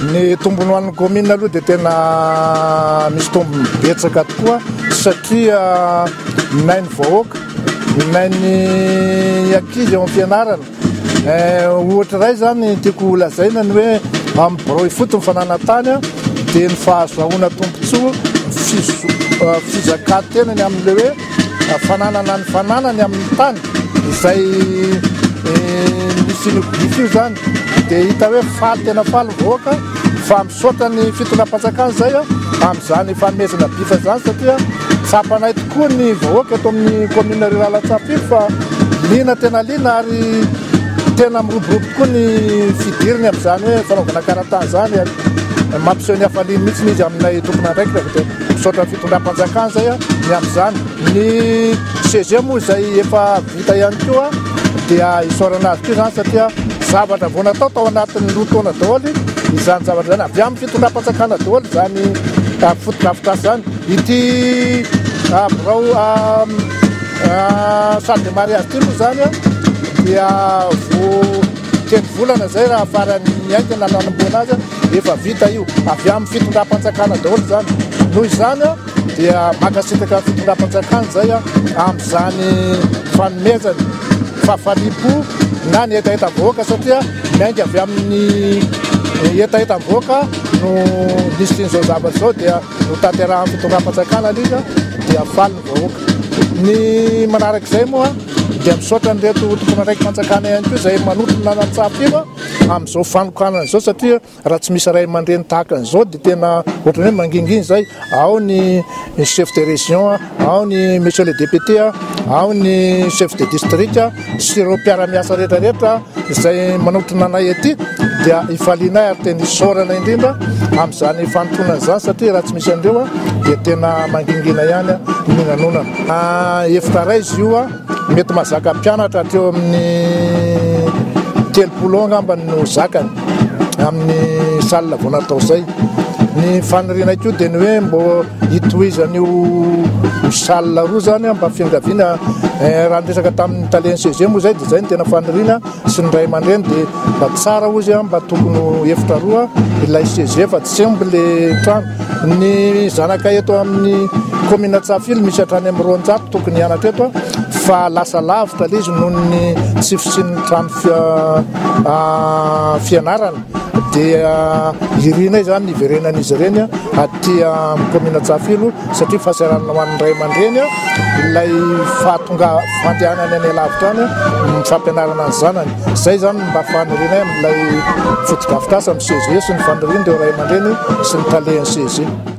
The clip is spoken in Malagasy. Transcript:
ny tombony ho an'ny commune aloha dia tena misy tombony betsaka tokoa satria minainy vahoaka minainy ankizy eo amin'ny fianarana ohatra ray zany tiako lazaina ny hoe amin'ny birao foty mifananantany dia ny fahazoahona tombontsoa fizakantena ny amin'le hoe fananana ny fananany amin'ny tany izay misy io zany dia hita hoe faly tena faly vahoaka fa misaotra ny fitondram-panjakana zay amin'izany fanomezana bifa zany satria tsapanay tokoa ny vahoaka eto amin'ny commune rurale Antsapiro fa liana tena liana ary tena miroborobo tokoa ny fidiriny amin'izany hoe fanaovana karatany zany mampiseho ny hafaliany mihitsy izy aminay tompona andraikitra dia misaotra ny fitondram-panjakana zay ny amin'izany ny CG moa izay efa vita ihany koa dia isaorana azy koa zany satria zavatra vao natao tao anatin'ny roa taona daholo izany zavatra zany avy amin'ny fitondram-panjakana daholo zany fotodrafitrasy zany ity birao salle de mariage ty moa zany dia vo teny volana zay raha farany aingana nanamboana azy efa vita io avy amin'ny fitondram-panjakana daholo zany noho izany dia makasitaka fitondram-panjakana zay amin'izany fanomezany fahafalipo na ny etaeta vahoaka satria miainga avy amin'ny etaeta vahoaka no nisy tin'izao zavatra zao dia no tanterahan'ny fitondram-panjakana izy dia faly ny vahoaka ny manarak'izay moa dia misaotra nyreto tompona raiky fanjakana ihany koa izay manotona Antsapiro amin'izao fanokanana izao satria raha tsy misy ray aman-dreny tahaka an'izao dia tena ohatrany hoe manginginy zay ao ny chef de région ao ny monsieur le député ao ny chef de district sy ireo mpiara-miasa rehetrarehetra izay manotona anay ety dia ifalianay ary tena isaorana indrindra amin'izany fanotonana izany satria raha tsy misy an'ireo dia tena mangingina ihany minanonana efitra ray izy io mety mahazaka mpianatra hatreo amin'ny 30 angambany no zakany amin'ny salle vao natao zay ny faniriana koa dia ny hoe mbo hitohizan'io salle roa zany mba fiangaviana raha niresaka tamin'ny talen CG moa zay dia zay ny tena faniriana sy ny ray aman-dreny dia mba tsara ozy mba tokony efitra roa ilay CG fa tsy sembo le trano ny zanaka eto amin'ny commune Antsapiro misy hatrany amin'ny 200 tokony hianatra eto fa lasa lavitra le izy noho ny tsy fisian'ny trano fianarana dia irina zany niverenan'izy ireny aty amin'ny commune Antsapiro satria fahasahiranana ho an'ny ray aman-dreny ilay fahatonga fandehanany any lavitra any mifampianarana ny zanany zay zany mba fanirinay amin'ilay fotodrafitrasa amin'ny CG sy ny faniriny ireo ray aman-dreny sy ny talen'ny CG